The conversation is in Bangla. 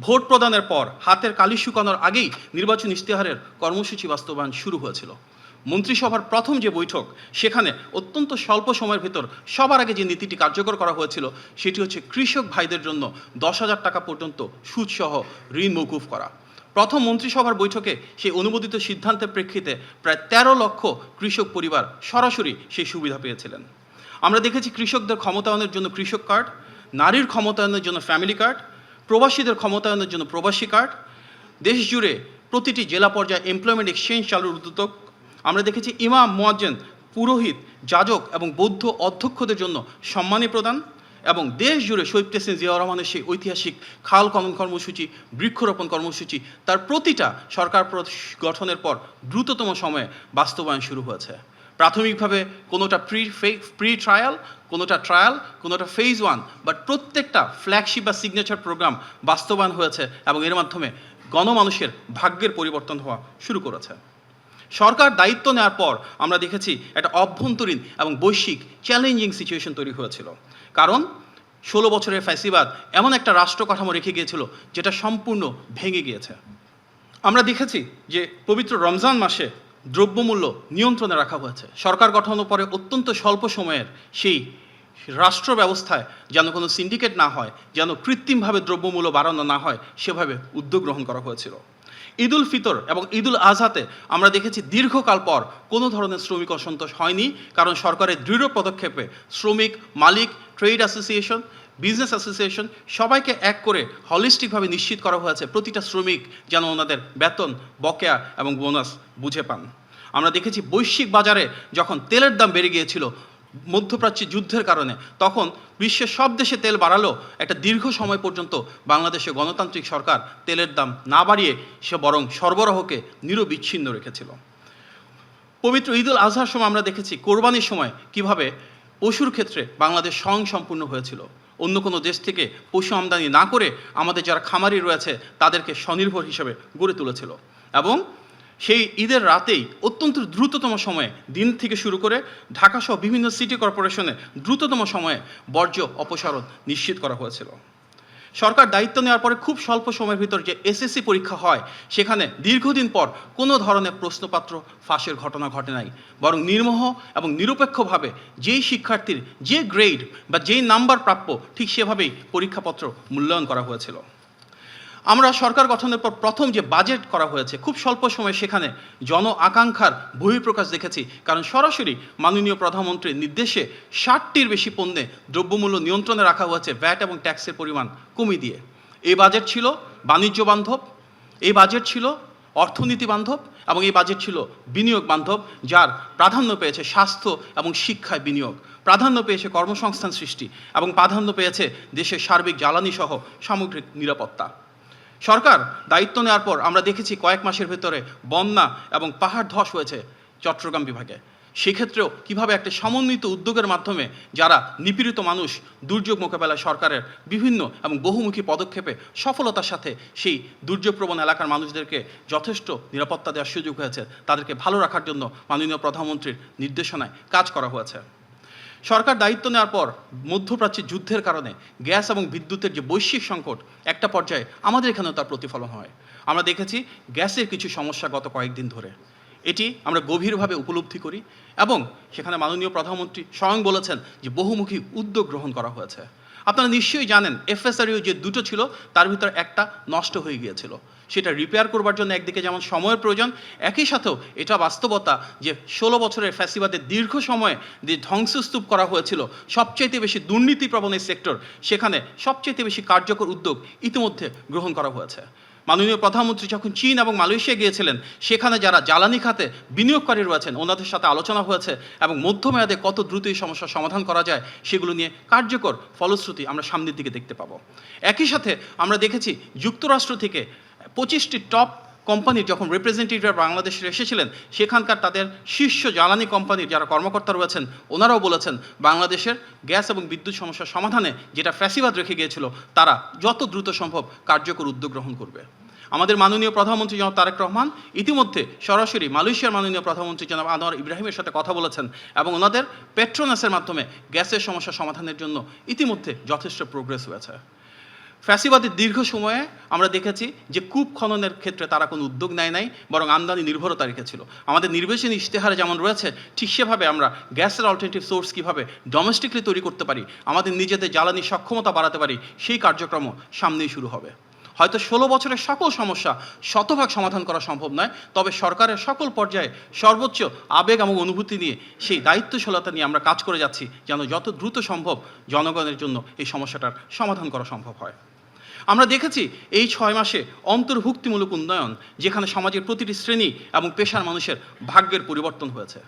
ভোট প্রদানের পর হাতের কালি শুকানোর আগেই নির্বাচন ইশতেহারের কর্মসূচি বাস্তবায়ন শুরু হয়েছিল। মন্ত্রিসভার প্রথম যে বৈঠক, সেখানে অত্যন্ত স্বল্প সময়ের ভেতর সবার আগে যে নীতিটি কার্যকর করা হয়েছিল সেটি হচ্ছে কৃষক ভাইদের জন্য 10,000 টাকা পর্যন্ত সুদসহ ঋণ মওকুফ করা। প্রথম মন্ত্রিসভার বৈঠকে সেই অনুমোদিত সিদ্ধান্তের প্রেক্ষিতে প্রায় 13 লক্ষ কৃষক পরিবার সরাসরি সেই সুবিধা পেয়েছিলেন। আমরা দেখেছি কৃষকদের ক্ষমতায়নের জন্য কৃষক কার্ড, নারীর ক্ষমতায়নের জন্য ফ্যামিলি কার্ড, প্রবাসীদের ক্ষমতায়নের জন্য প্রবাসী কার্ড, দেশ জুড়ে প্রতিটি জেলা পর্যায়ে এমপ্লয়মেন্ট এক্সচেঞ্জ চালুর উদ্যোগ। আমরা দেখেছি ইমাম, মুয়াজ্জিন, পুরোহিত, যাজক এবং বৌদ্ধ অধ্যক্ষদের জন্য সম্মানী প্রদান, এবং দেশ জুড়ে শহীদ প্রেসিডেন্ট জিয়াউর রহমানের সেই ঐতিহাসিক খাল খনন কর্মসূচি, বৃক্ষরোপণ কর্মসূচি তার প্রতিটা সরকার গঠনের পর দ্রুততম সময়ে বাস্তবায়ন শুরু হয়েছে। প্রাথমিকভাবে কোনোটা প্রি ট্রায়াল, কোনোটা ট্রায়াল, কোনোটা ফেজ 1, বাট প্রত্যেকটা ফ্ল্যাগশিপ বা সিগনেচার প্রোগ্রাম বাস্তবায়ন হয়েছে এবং এর মাধ্যমে গণমানুষের ভাগ্যের পরিবর্তন হওয়া শুরু করেছে। সরকার দায়িত্ব নেওয়ার পর আমরা দেখেছি একটা অভ্যন্তরীণ এবং বৈশ্বিক চ্যালেঞ্জিং সিচুয়েশন তৈরি হয়েছিল, কারণ 16 বছরের ফ্যাসিবাদ এমন একটা রাষ্ট্র কাঠামো রেখে গিয়েছিল যেটা সম্পূর্ণ ভেঙে গিয়েছে। আমরা দেখেছি যে পবিত্র রমজান মাসে দ্রব্যমূল্য নিয়ন্ত্রণে রাখা হয়েছে। সরকার গঠনের পরে অত্যন্ত স্বল্প সময়ের সেই রাষ্ট্র ব্যবস্থায় যেন কোনো সিন্ডিকেট না হয়, যেন কৃত্রিমভাবে দ্রব্যমূল্য বাড়ানো না হয়, সেভাবে উদ্যোগ গ্রহণ করা হয়েছিল। ঈদ উল ফিতর এবং ঈদ উল আজহাতে আমরা দেখেছি দীর্ঘকাল পর কোনো ধরনের শ্রমিক অসন্তোষ হয়নি, কারণ সরকারের দৃঢ় পদক্ষেপে শ্রমিক, মালিক, ট্রেড অ্যাসোসিয়েশন, বিজনেস অ্যাসোসিয়েশন সবাইকে এক করে হলিস্টিকভাবে নিশ্চিত করা হয়েছে প্রতিটা শ্রমিক যেন ওনাদের বেতন, বকেয়া এবং বোনাস বুঝে পান। আমরা দেখেছি বৈশ্বিক বাজারে যখন তেলের দাম বেড়ে গিয়েছিল মধ্যপ্রাচ্যে যুদ্ধের কারণে, তখন বিশ্বের সব দেশে তেল বাড়ালো, একটা দীর্ঘ সময় পর্যন্ত বাংলাদেশে গণতান্ত্রিক সরকার তেলের দাম না বাড়িয়ে সে বরং সরবরাহকে নিরবিচ্ছিন্ন রেখেছিল। পবিত্র ঈদ উল আজহার সময় আমরা দেখেছি কোরবানির সময় কিভাবে পশুর ক্ষেত্রে বাংলাদেশ স্বয়ংসম্পূর্ণ হয়েছিল। অন্য কোনো দেশ থেকে পশু আমদানি না করে আমাদের যারা খামারি রয়েছে তাদেরকে স্বনির্ভর হিসেবে গড়ে তুলেছিল, এবং সেই ঈদের রাতেই অত্যন্ত দ্রুততম সময়ে দিন থেকে শুরু করে ঢাকাসহ বিভিন্ন সিটি কর্পোরেশনে দ্রুততম সময়ে বর্জ্য অপসারণ নিশ্চিত করা হয়েছিল। সরকার দায়িত্ব নেওয়ার পরে খুব স্বল্প সময়ের ভিতর যে এসএসসি পরীক্ষা হয়, সেখানে দীর্ঘদিন পর কোনো ধরনের প্রশ্নপত্র ফাঁসের ঘটনা ঘটে নাই, বরং নির্মোহ এবং নিরপেক্ষভাবে যেই শিক্ষার্থীর যে গ্রেড বা যেই নাম্বার প্রাপ্য ঠিক সেভাবেই পরীক্ষাপত্র মূল্যায়ন করা হয়েছিল। আমরা সরকার গঠনের পর প্রথম যে বাজেট করা হয়েছে খুব স্বল্প সময়ে সেখানে জন আকাঙ্ক্ষার বহিঃপ্রকাশ দেখেছি, কারণ সরাসরি মাননীয় প্রধানমন্ত্রীর নির্দেশে 60টির বেশি পণ্যে দ্রব্যমূল্য নিয়ন্ত্রণে রাখা হয়েছে ভ্যাট এবং ট্যাক্সের পরিমাণ কমিয়ে দিয়ে। এই বাজেট ছিল বাণিজ্য বান্ধব, এই বাজেট ছিল অর্থনীতি বান্ধব, এবং এই বাজেট ছিল বিনিয়োগ বান্ধব, যার প্রাধান্য পেয়েছে স্বাস্থ্য এবং শিক্ষায় বিনিয়োগ, প্রাধান্য পেয়েছে কর্মসংস্থান সৃষ্টি, এবং প্রাধান্য পেয়েছে দেশের সার্বিক জ্বালানি সহ সামগ্রিক নিরাপত্তা। সরকার দায়িত্ব নেওয়ার পর আমরা দেখেছি কয়েক মাসের ভেতরে বন্যা এবং পাহাড় ধস হয়েছে চট্টগ্রাম বিভাগে। সেক্ষেত্রেও কিভাবে একটা সমন্বিত উদ্যোগের মাধ্যমে যারা নিপীড়িত মানুষ, দুর্যোগ মোকাবেলায় সরকারের বিভিন্ন এবং বহুমুখী পদক্ষেপে সফলতার সাথে সেই দুর্যোগপ্রবণ এলাকার মানুষদেরকে যথেষ্ট নিরাপত্তা দেওয়ার সুযোগ হয়েছে, তাদেরকে ভালো রাখার জন্য মাননীয় প্রধানমন্ত্রীর নির্দেশনায় কাজ করা হয়েছে। সরকার দায়িত্ব নেওয়ার পর মধ্যপ্রাচ্যের যুদ্ধের কারণে গ্যাস এবং বিদ্যুতের যে বৈশ্বিক সংকট একটা পর্যায়ে আমাদের এখানেও তার প্রতিফলন হয়। আমরা দেখেছি গ্যাসের কিছু সমস্যা গত কয়েকদিন ধরে, এটি আমরা গভীরভাবে উপলব্ধি করি, এবং সেখানে মাননীয় প্রধানমন্ত্রী স্বয়ং বলেছেন যে বহুমুখী উদ্যোগ গ্রহণ করা হয়েছে। আপনারা নিশ্চয়ই জানেন FSRU যে দুটো ছিল তার ভিতর একটা নষ্ট হয়ে গিয়েছিল, সেটা রিপেয়ার করবার জন্য একদিকে যেমন সময়ের প্রয়োজন, একই সাথেও এটা বাস্তবতা যে 16 বছরের ফ্যাসিবাদের দীর্ঘ সময়ে যে ধ্বংসস্তূপ করা হয়েছিল সবচাইতে বেশি দুর্নীতিপ্রবণ এই সেক্টর, সেখানে সবচাইতে বেশি কার্যকর উদ্যোগ ইতিমধ্যে গ্রহণ করা হয়েছে। মাননীয় প্রধানমন্ত্রী যখন চীন এবং মালয়েশিয়া গিয়েছিলেন, সেখানে যারা জ্বালানি খাতে বিনিয়োগকারী রয়েছেন ওনাদের সাথে আলোচনা হয়েছে, এবং মধ্যমেয়াদে কত দ্রুত এই সমস্যার সমাধান করা যায় সেগুলো নিয়ে কার্যকর ফলশ্রুতি আমরা সামনের দিকে দেখতে পাবো। একই সাথে আমরা দেখেছি যুক্তরাষ্ট্র থেকে 25টি টপ কোম্পানির যখন রিপ্রেজেন্টেটিভ বাংলাদেশে এসেছিলেন, সেখানকার তাদের শীর্ষ জ্বালানি কোম্পানির যারা কর্মকর্তা রয়েছেন ওনারাও বলেছেন বাংলাদেশের গ্যাস এবং বিদ্যুৎ সমস্যার সমাধানে যেটা ফ্যাসিবাদ রেখে গিয়েছিল তারা যত দ্রুত সম্ভব কার্যকর উদ্যোগ গ্রহণ করবে। আমাদের মাননীয় প্রধানমন্ত্রী জনাব তারেক রহমান ইতিমধ্যে সরাসরি মালয়েশিয়ার মাননীয় প্রধানমন্ত্রী জনাব আনোয়ার ইব্রাহিমের সাথে কথা বলেছেন, এবং ওনাদের পেট্রোনাসের মাধ্যমে গ্যাসের সমস্যা সমাধানের জন্য ইতিমধ্যে যথেষ্ট প্রোগ্রেস হয়েছে। ফ্যাসিবাদের দীর্ঘ সময়ে আমরা দেখেছি যে কূপ খননের ক্ষেত্রে তারা কোনো উদ্যোগ নেয় নাই, বরং আমদানি নির্ভরতা রেখেছিল। আমাদের নির্বাচনী ইশতেহারে যেমন রয়েছে, ঠিক সেভাবে আমরা গ্যাসের অল্টারনেটিভ সোর্স কীভাবে ডোমেস্টিকলি তৈরি করতে পারি, আমাদের নিজেদের জ্বালানি সক্ষমতা বাড়াতে পারি, সেই কার্যক্রমও সামনেই শুরু হবে। হয়তো 16 বছরের সকল সমস্যা শতভাগ সমাধান করা সম্ভব নয়, তবে সরকারের সকল পর্যায়ে সর্বোচ্চ আবেগ এবং অনুভূতি নিয়ে সেই দায়িত্বশীলতা নিয়ে আমরা কাজ করে যাচ্ছি, যেন যত দ্রুত সম্ভব জনগণের জন্য এই সমস্যাটার সমাধান করা সম্ভব হয়। আমরা দেখেছি এই 6 মাসে অন্তর্ভুক্তিমূলক উন্নয়ন, যেখানে সমাজের প্রতিটি শ্রেণী এবং পেশার মানুষের ভাগ্যের পরিবর্তন হয়েছে।